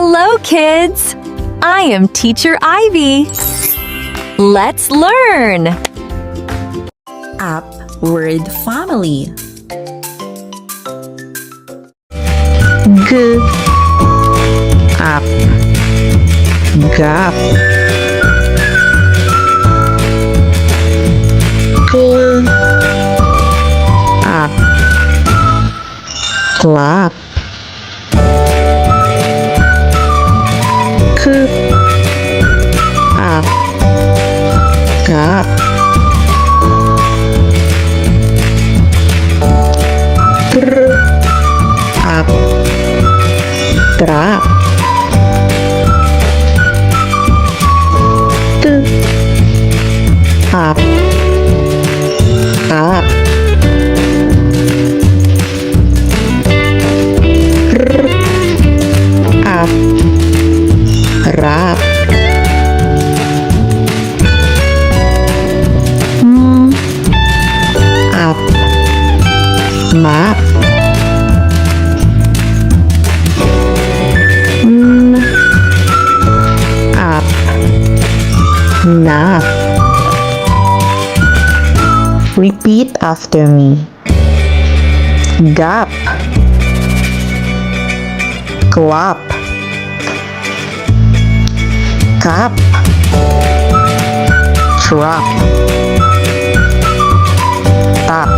Hello, kids! I am Teacher Ivy. Let's learn! Up word family. G. Up. Gap. Cl. Up. Clap. K. Up. Gap. Tr. Up. Trap. T. Up. Tap. R. Up. Rap. M. Up. Map. N. Up. Nap. Repeat after me. Gap. Clap. Cap. Trap. Tap.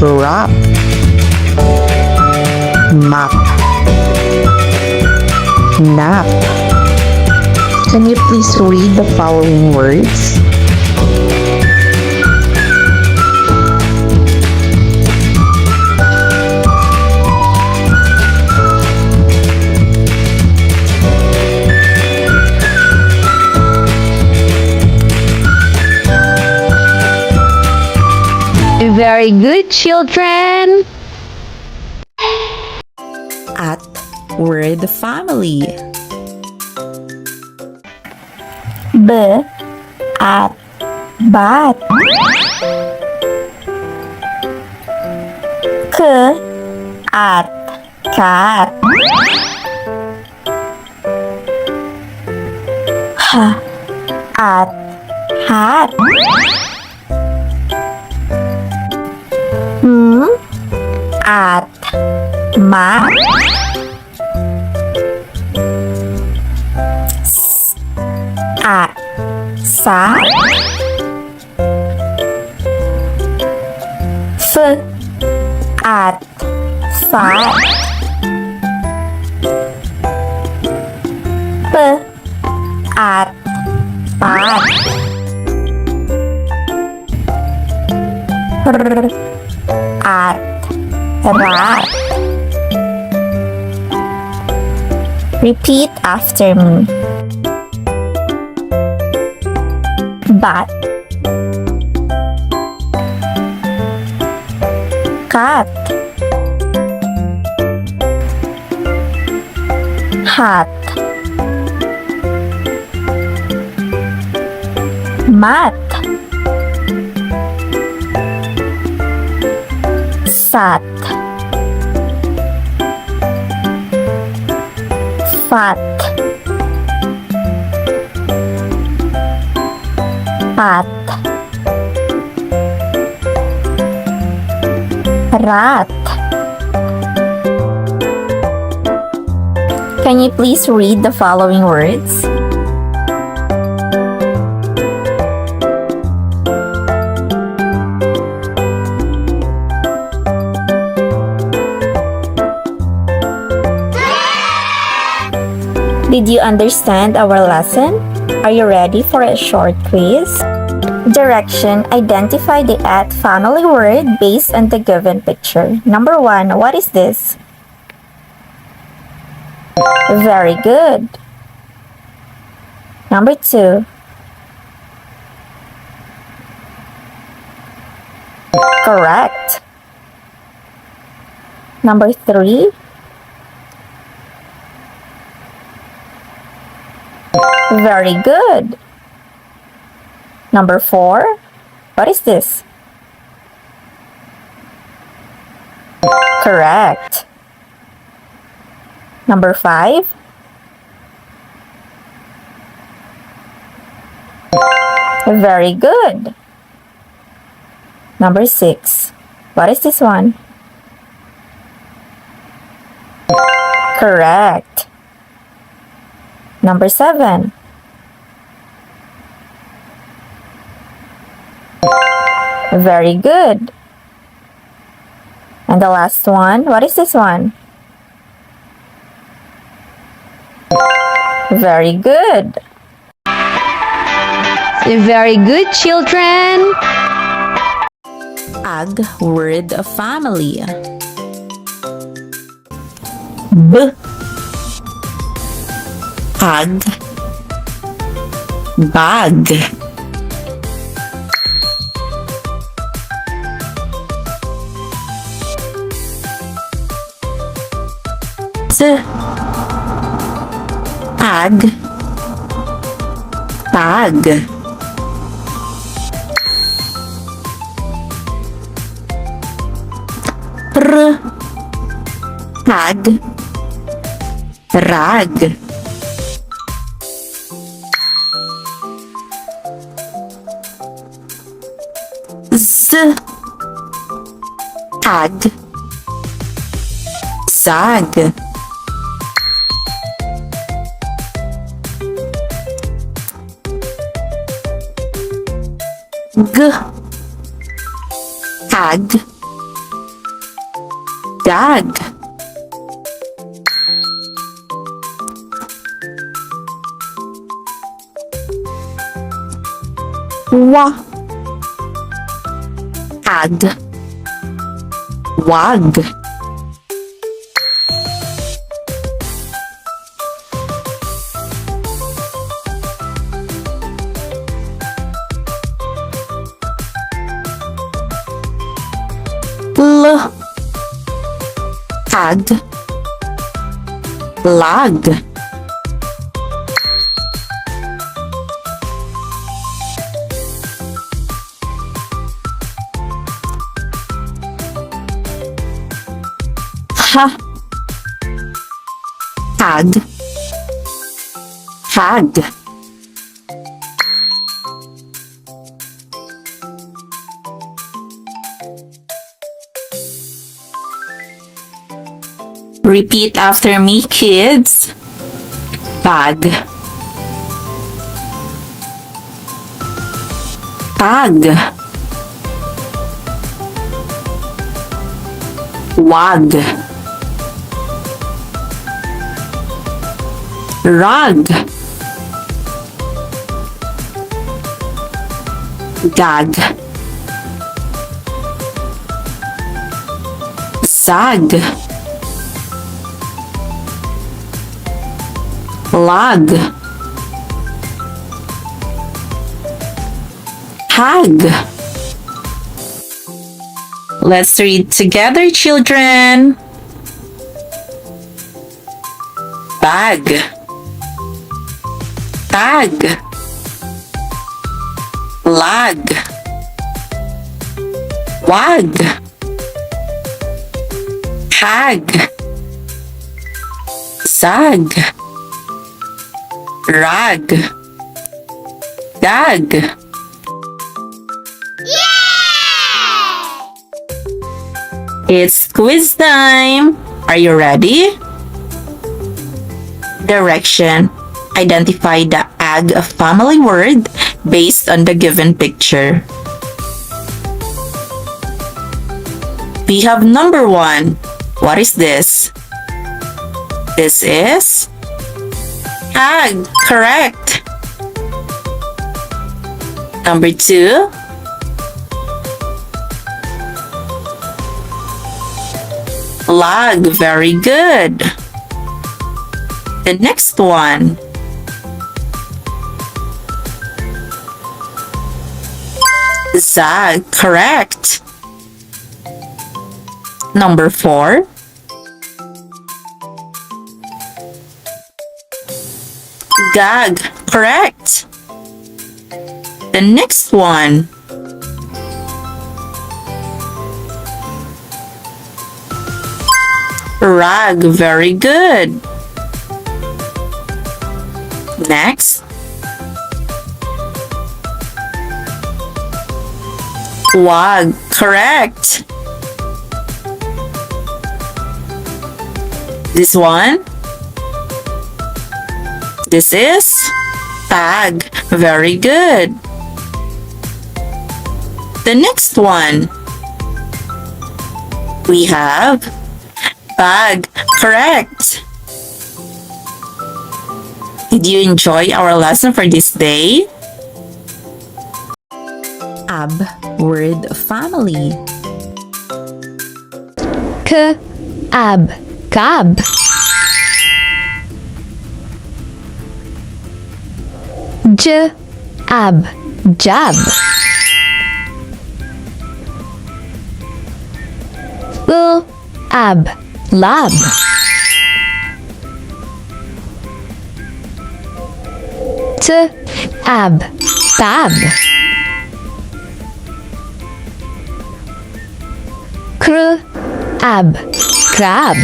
Wrap. Map. Nap. Can you please read the following words? Very good, children! At word family. B at bat. K at cat. H at hat. M at mat. S at sat. F at fat. P at pat. R at rat. Repeat after me. Bat. Cat. Hat. Mat. Sat. Fat. Pat. Rat. Can you please read the following words? Did you understand our lesson? Are you ready for a short quiz? Direction: identify the at family word based on the given picture. Number 1, what is this? Very good. Number 2. Correct. Number 3. Very good. Number 4. What is this? Correct. Number 5. Very good. Number 6. What is this one? Correct. Number 7. Very good. And the last one, what is this one? Very good. Very good, children. Ag word family. Ag. Bag. Ag. Tag. Tag. Rag. Tag. Zag. Tag. Gag. Ag. Wag. Ag. Lag. Tag. Hag. Repeat after me, kids. Bag. Tag. Wag. Rag. Gag. Zag. Lag. Hag. Let's read together, children. Bag. Tag. Lag. Wag. Hag. Zag. Rag. Gag. It's quiz time. Are you ready? Direction. Identify the ag family word based on the given picture. We have number 1. What is this? This is ag. Correct. Number 2. Lag. Very good. The next one. Zag. Correct. Number 4. Gag. Correct. The next one. Rag. Very good. Next. Wag. Correct. This one. This is tag. Very good. The next one. We have bag. Correct. Did you enjoy our lesson for this day? Ab word family. Ab, cab. Ab, jab. Ab, lab. Ab, tab. Ab, crab.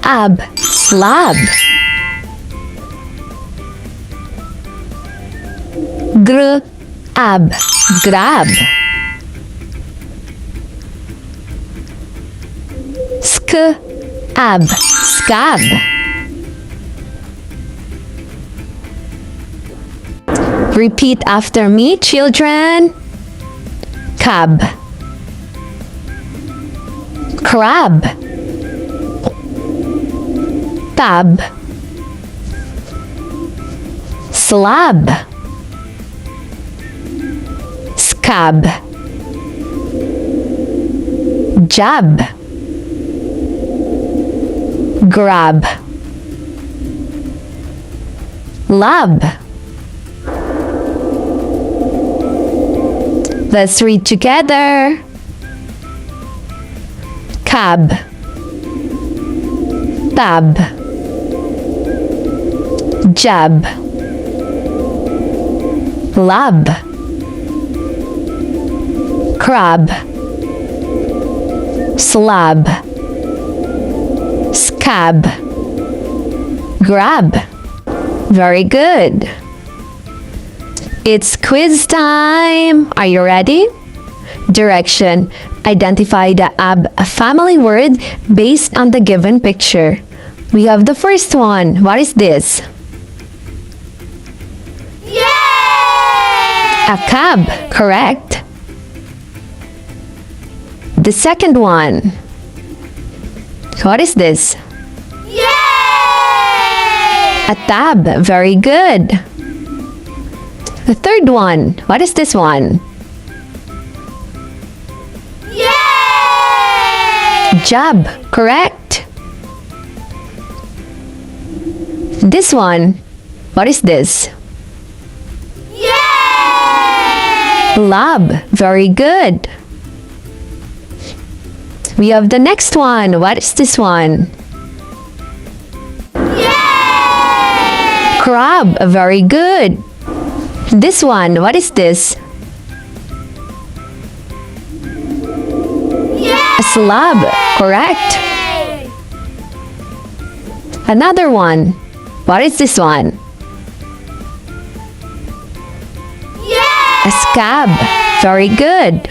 Ab, slab. Ab, grab. Ab, scab. Repeat after me, children. Cab. Crab. Tab. Slab. Scab. Jab. Grab. Lab. Let's read together. Cab. Tab. Jab. Lab. Crab. Slab. Scab. Grab. Very good. It's quiz time. Are you ready? Direction. Identify the ab family word based on the given picture. We have the first one. What is this? Yay! A cab. Correct. The second one. What is this? Yay! A tab. Very good. The third one. What is this one? Yay! Jab. Correct. This one. What is this? Yay! Lab. Very good. We have the next one. What is this one? Yay! Crab. Very good. This one. What is this? Yay! A slab. Correct. Another one. What is this one? Yay! A scab. Very good.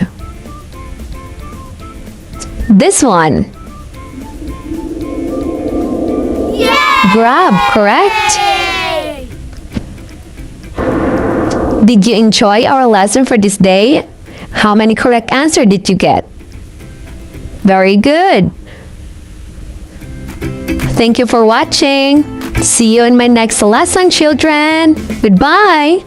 This one. Yay! Grab. Correct. Did you enjoy our lesson for this day? How many correct answers did you get? Very good. Thank you for watching. See you in my next lesson, children. Goodbye.